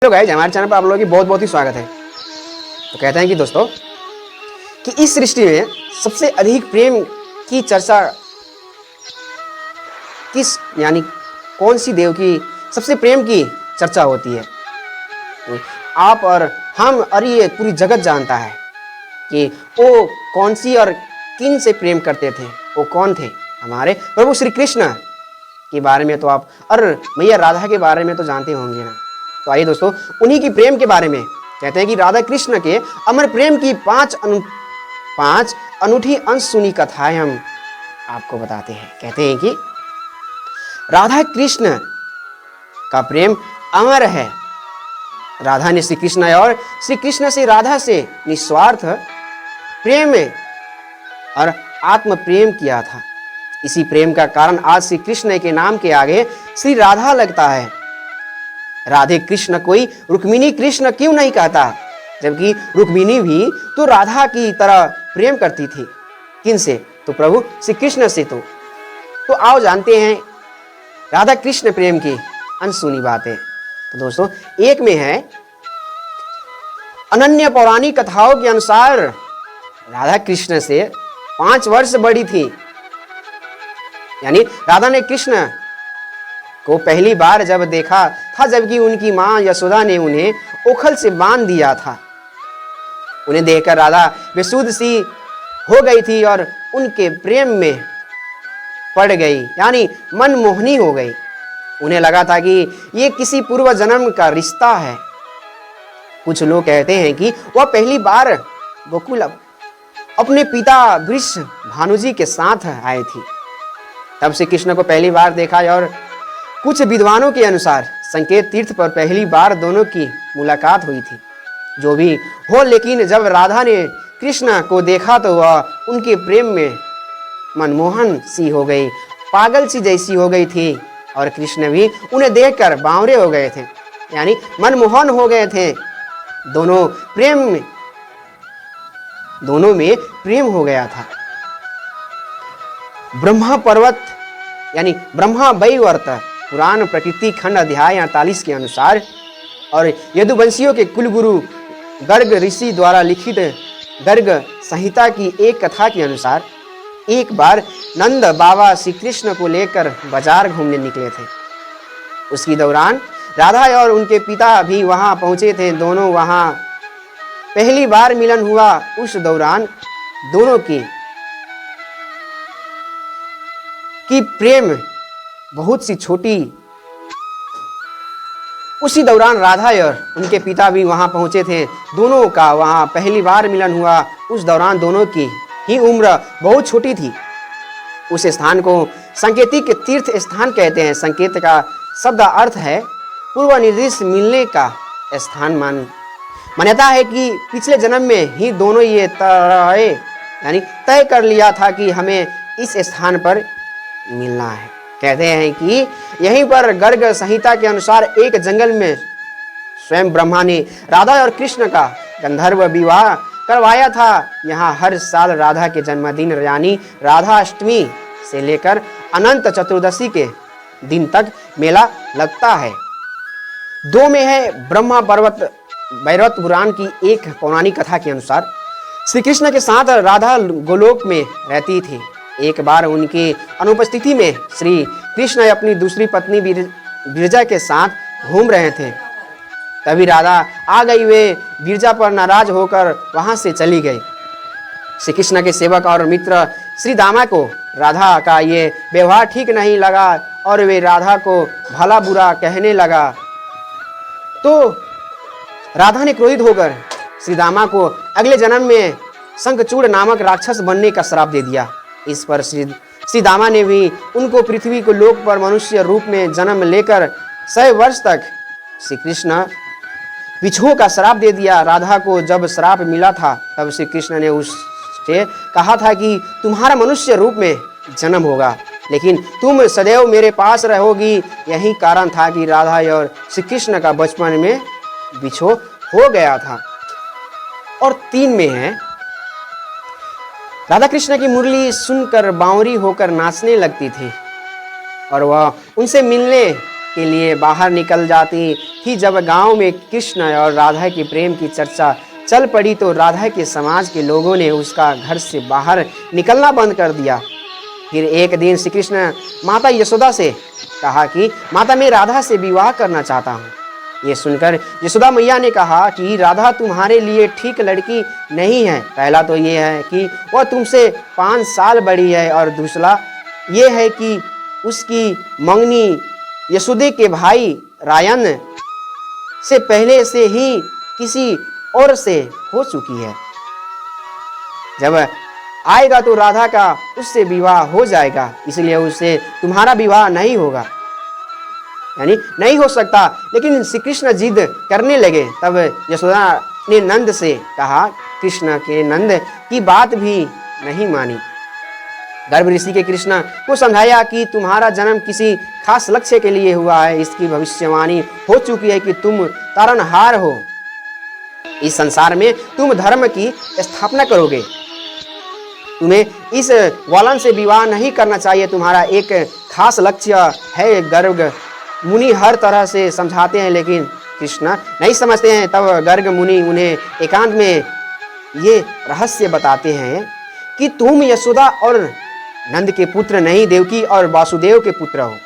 Hello guys, हमारे channel पर आप लोगों की बहुत बहुत ही स्वागत है। तो कहते हैं कि दोस्तों कि इस सृष्टि में सबसे अधिक प्रेम की चर्चा किस यानी कौन सी देव की सबसे प्रेम की चर्चा होती है। तो आप और हम और ये पूरी जगत जानता है कि वो कौन सी और किन से प्रेम करते थे। वो कौन थे? हमारे प्रभु श्री कृष्ण के बारे में तो आप और मैया राधा के बारे में तो जानते होंगे ना। तो आइए दोस्तों, उन्हीं की प्रेम के बारे में कहते हैं कि राधा कृष्ण के अमर प्रेम की पांच अनूठी अंश सुनी कथाएं हम आपको बताते हैं। कहते हैं कि राधा कृष्ण का प्रेम अमर है। राधा ने श्री कृष्ण और श्री कृष्ण से राधा से निस्वार्थ प्रेम और आत्म प्रेम किया था। इसी प्रेम का कारण आज श्री कृष्ण के नाम के आगे श्री राधा लगता है। राधे कृष्ण कोई रुक्मिणी कृष्ण क्यों नहीं कहता, जबकि रुक्मिणी भी तो राधा की तरह प्रेम करती थी। किन से? तो प्रभु श्री कृष्ण से। तो आओ जानते हैं राधा कृष्ण प्रेम की अनसुनी बातें। तो दोस्तों, एक में है अनन्य पौराणिक कथाओं के अनुसार राधा कृष्ण से 5 वर्ष बड़ी थी। यानी राधा ने कृष्ण को पहली बार जब देखा था, जबकि उनकी मां यशोदा ने उन्हें ओखल से बांध दिया था। उन्हें देखकर राधा बेसुध सी हो गई थी और उनके प्रेम में पड़ गई, यानी मनमोहनी हो गई। उन्हें लगा था कि ये किसी पूर्व जन्म का रिश्ता है। कुछ लोग कहते हैं कि वह पहली बार गोकुल अपने पिता वृष भानुजी के साथ आई थी। तब से कृष्ण को पहली बार देखा और कुछ विद्वानों के अनुसार संकेत तीर्थ पर पहली बार दोनों की मुलाकात हुई थी। जो भी हो, लेकिन जब राधा ने कृष्ण को देखा तो वह उनके प्रेम में मनमोहन सी हो गई, पागल सी जैसी हो गई थी। और कृष्ण भी उन्हें देखकर बावरे हो गए थे, यानी मनमोहन हो गए थे। दोनों में प्रेम हो गया था। ब्रह्मा पर्वत यानी ब्रह्मा वैवर्त पुराण प्रकृति खंड अध्याय 48 के अनुसार और यदुवंशियों के कुलगुरु गर्ग ऋषि द्वारा लिखित गर्ग संहिता की एक कथा के अनुसार एक बार नंद बाबा श्री कृष्ण को लेकर बाजार घूमने निकले थे। उसकी दौरान राधा और उनके पिता भी वहां पहुंचे थे। दोनों वहां पहली बार मिलन हुआ। उस दौरान दोनों की प्रेम बहुत सी छोटी। उसी दौरान राधा और उनके पिता भी वहां पहुंचे थे। दोनों का वहां पहली बार मिलन हुआ। उस दौरान दोनों की ही उम्र बहुत छोटी थी। उस स्थान को संकेतिक तीर्थ स्थान कहते हैं। संकेत का शब्द अर्थ है पूर्व निर्देश मिलने का स्थान। मान्यता है कि पिछले जन्म में ही दोनों ये तय कर लिया था कि हमें इस स्थान पर मिलना है। कहते हैं कि यहीं पर गर्ग संहिता के अनुसार एक जंगल में स्वयं ब्रह्मा ने राधा और कृष्ण का गंधर्व विवाह करवाया था। यहाँ हर साल राधा के जन्मदिन यानी राधा अष्टमी से लेकर अनंत चतुर्दशी के दिन तक मेला लगता है। 2 में है ब्रह्मा पर्वत भैरव पुराण की एक पौराणिक कथा के अनुसार श्री कृष्ण के साथ राधा गोलोक में रहती थी। एक बार उनकी अनुपस्थिति में श्री कृष्ण अपनी दूसरी पत्नी विरजा के साथ घूम रहे थे। तभी राधा आ गई। वे विरजा पर नाराज होकर वहां से चली गई। श्री कृष्ण के सेवक और मित्र श्री दामा को राधा का ये व्यवहार ठीक नहीं लगा और वे राधा को भला बुरा कहने लगा। तो राधा ने क्रोधित होकर श्री दामा को अगले जन्म में शंखचूड़ नामक राक्षस बनने का श्राप दे दिया। इस पर श्री दामा ने भी उनको पृथ्वी को लोक पर मनुष्य रूप में जन्म लेकर 100 वर्ष तक श्री कृष्ण बिच्छुओं का श्राप दे दिया। राधा को जब श्राप मिला था तब श्री कृष्ण ने उससे कहा था कि तुम्हारा मनुष्य रूप में जन्म होगा, लेकिन तुम सदैव मेरे पास रहोगी। यही कारण था कि राधा और श्री कृष्ण का बचपन में बिछो हो गया था। और 3 में है राधा कृष्ण की मुरली सुनकर बावरी होकर नाचने लगती थी और वह उनसे मिलने के लिए बाहर निकल जाती थी। जब गांव में कृष्ण और राधा के प्रेम की चर्चा चल पड़ी तो राधा के समाज के लोगों ने उसका घर से बाहर निकलना बंद कर दिया। फिर एक दिन श्री कृष्ण माता यशोदा से कहा कि माता, मैं राधा से विवाह करना चाहता हूँ। ये सुनकर यशोदा मैया ने कहा कि राधा तुम्हारे लिए ठीक लड़की नहीं है। पहला तो ये है कि वह तुमसे 5 साल बड़ी है, और दूसरा ये है कि उसकी मंगनी यशोदे के भाई रायन से पहले से ही किसी और से हो चुकी है। जब आएगा तो राधा का उससे विवाह हो जाएगा, इसलिए उससे तुम्हारा विवाह नहीं होगा, यानी नहीं हो सकता। लेकिन श्री कृष्ण जिद करने लगे। तब यशोदा ने नंद से कहा, कृष्ण के नंद की बात भी नहीं मानी। गर्भ ऋषि के कृष्ण को समझाया कि तुम्हारा जन्म किसी खास लक्ष्य के लिए हुआ है। इसकी भविष्यवाणी हो चुकी है कि तुम तारनहार हो। इस संसार में तुम धर्म की स्थापना करोगे। तुम्हें इस वालन से विवाह नहीं करना चाहिए। तुम्हारा एक खास लक्ष्य है। गर्ग मुनि हर तरह से समझाते हैं, लेकिन कृष्ण नहीं समझते हैं। तब गर्ग मुनि उन्हें एकांत में ये रहस्य बताते हैं कि तुम यशोदा और नंद के पुत्र नहीं, देवकी और वासुदेव के पुत्र हो,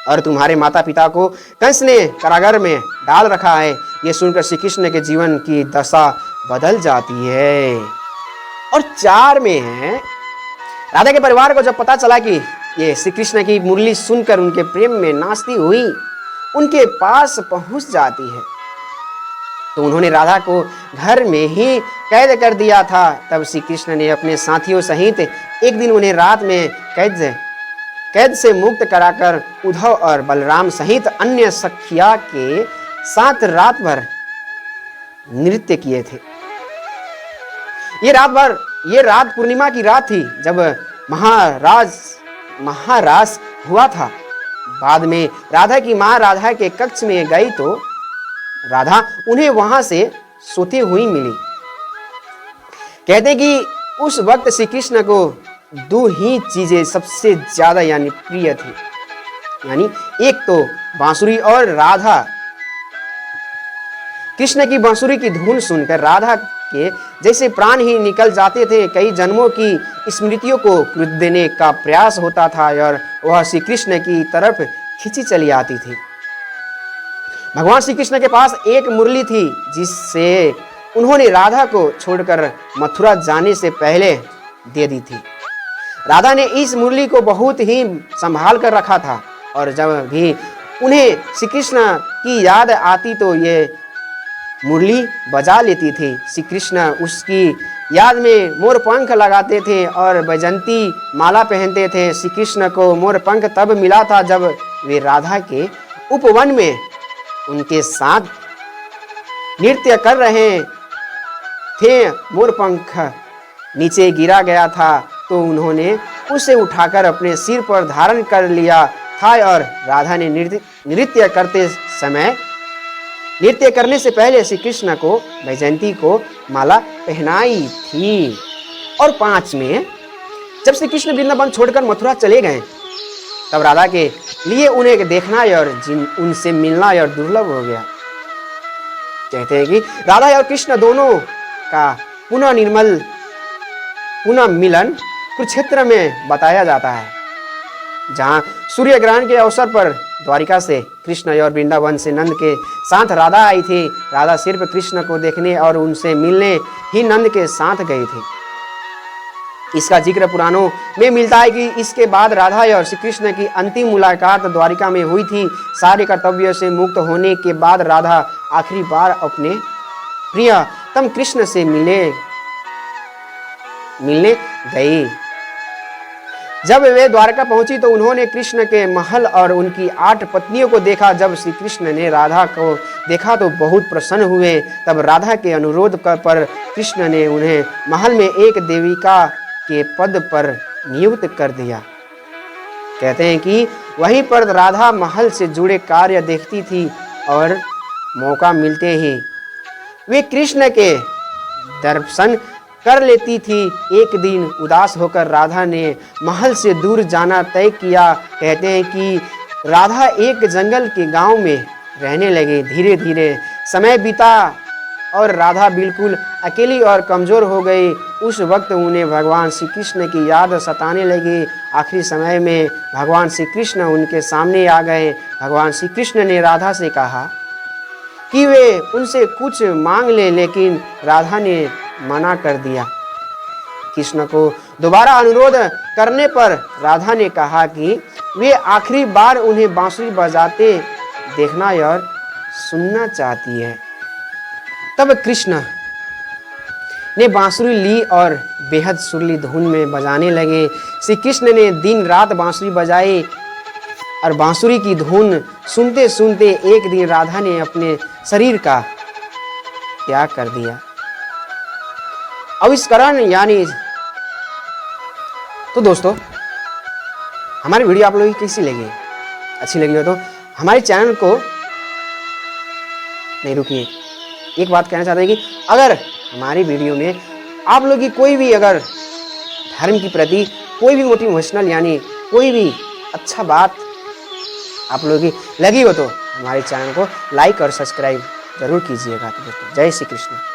और तुम्हारे माता पिता को कंस ने कारागार में डाल रखा है। ये सुनकर श्री कृष्ण के जीवन की दशा बदल जाती है। और 4 में है, राधा के परिवार को जब पता चला कि ये श्री कृष्ण की मुरली सुनकर उनके प्रेम में नाचती हुई उनके पास पहुंच जाती है, तो उन्होंने राधा को घर में ही कैद कर दिया था। तब श्री कृष्ण ने अपने साथियों सहित एक दिन उन्हें रात में कैद से मुक्त कराकर उद्धव और बलराम सहित अन्य सखिया के साथ रात भर नृत्य किए थे। ये रात पूर्णिमा की रात थी, जब महारास हुआ था। बाद में राधा की माँ राधा के कक्ष में गई तो राधा उन्हें वहां से सोती हुई मिली। कहते कि उस वक्त श्री कृष्ण को 2 ही चीजें सबसे ज्यादा यानी प्रिय थी, यानी एक तो बांसुरी और राधा। कृष्ण की बांसुरी की धुन सुनकर राधा के जैसे प्राण ही निकल जाते थे। कई जन्मों की स्मृतियों को कृत देने का प्रयास होता था और वह श्री कृष्ण की तरफ खींची चली आती थी। भगवान श्री कृष्ण के पास एक मुरली थी, जिससे उन्होंने राधा को छोड़कर मथुरा जाने से पहले दे दी थी। राधा ने इस मुरली को बहुत ही संभाल कर रखा था, और जब भी उन्हें श्री कृष्ण की याद आती तो ये मुरली बजा लेती थी। श्री कृष्ण उसकी याद में मोर पंख लगाते थे और वैजंती माला पहनते थे। श्री कृष्ण को मोर पंख तब मिला था जब वे राधा के उपवन में उनके साथ नृत्य कर रहे थे। मोर पंख नीचे गिरा गया था तो उन्होंने उसे उठाकर अपने सिर पर धारण कर लिया था, और राधा ने नृत्य करने से पहले श्री कृष्ण को वैजयंती को माला पहनाई थी। और 5 में जब श्री कृष्ण वृंदावन छोड़कर मथुरा चले गए, तब राधा के लिए उन्हें देखना और उनसे मिलना और दुर्लभ हो गया। कहते हैं कि राधा और कृष्ण दोनों का पुनः मिलन कुरुक्षेत्र में बताया जाता है, जहां सूर्य ग्रहण के अवसर पर द्वारिका से कृष्ण और वृंदावन से नंद के साथ राधा आई थी। राधा सिर्फ कृष्ण को देखने और उनसे मिलने ही नंद के साथ गई थी। इसका जिक्र पुराणों में मिलता है कि इसके बाद राधा और श्री कृष्ण की अंतिम मुलाकात द्वारिका में हुई थी। सारे कर्तव्यों से मुक्त होने के बाद राधा आखिरी बार अपने प्रियतम कृष्ण से मिलने गई। जब वे द्वारका पहुंची तो उन्होंने कृष्ण के महल और उनकी 8 पत्नियों को देखा। जब श्री कृष्ण ने राधा को देखा तो बहुत प्रसन्न हुए। तब राधा के अनुरोध पर कृष्ण ने उन्हें महल में एक देविका के पद पर नियुक्त कर दिया। कहते हैं कि वहीं पर राधा महल से जुड़े कार्य देखती थी और मौका मिलते ही वे कृष्ण के दर्शन कर लेती थी। एक दिन उदास होकर राधा ने महल से दूर जाना तय किया। कहते हैं कि राधा एक जंगल के गांव में रहने लगे। धीरे धीरे समय बीता और राधा बिल्कुल अकेली और कमज़ोर हो गई। उस वक्त उन्हें भगवान श्री कृष्ण की याद सताने लगी। आखिरी समय में भगवान श्री कृष्ण उनके सामने आ गए। भगवान श्री कृष्ण ने राधा से कहा कि वे उनसे कुछ मांग ले, लेकिन राधा ने मना कर दिया। कृष्ण को दोबारा अनुरोध करने पर राधा ने कहा कि वे आखिरी बार उन्हें बांसुरी बजाते देखना और सुनना चाहती है। तब कृष्ण ने बांसुरी ली और बेहद सुरीली धुन में बजाने लगे। श्री कृष्ण ने दिन रात बांसुरी बजाई और बांसुरी की धुन सुनते सुनते एक दिन राधा ने अपने शरीर का त्याग कर दिया। आविष्करण यानी तो दोस्तों, हमारी वीडियो आप लोगों की कैसी लगी? अच्छी लगी हो तो हमारे चैनल को नहीं रुकिए। एक बात कहना चाहते हैं कि अगर हमारी वीडियो में आप लोग की कोई भी अगर धर्म के प्रति कोई भी मोटिवेशनल यानी कोई भी अच्छा बात आप लोगों की लगी हो तो हमारे चैनल को लाइक और सब्सक्राइब जरूर कीजिएगा। दोस्तों, जय श्री कृष्ण।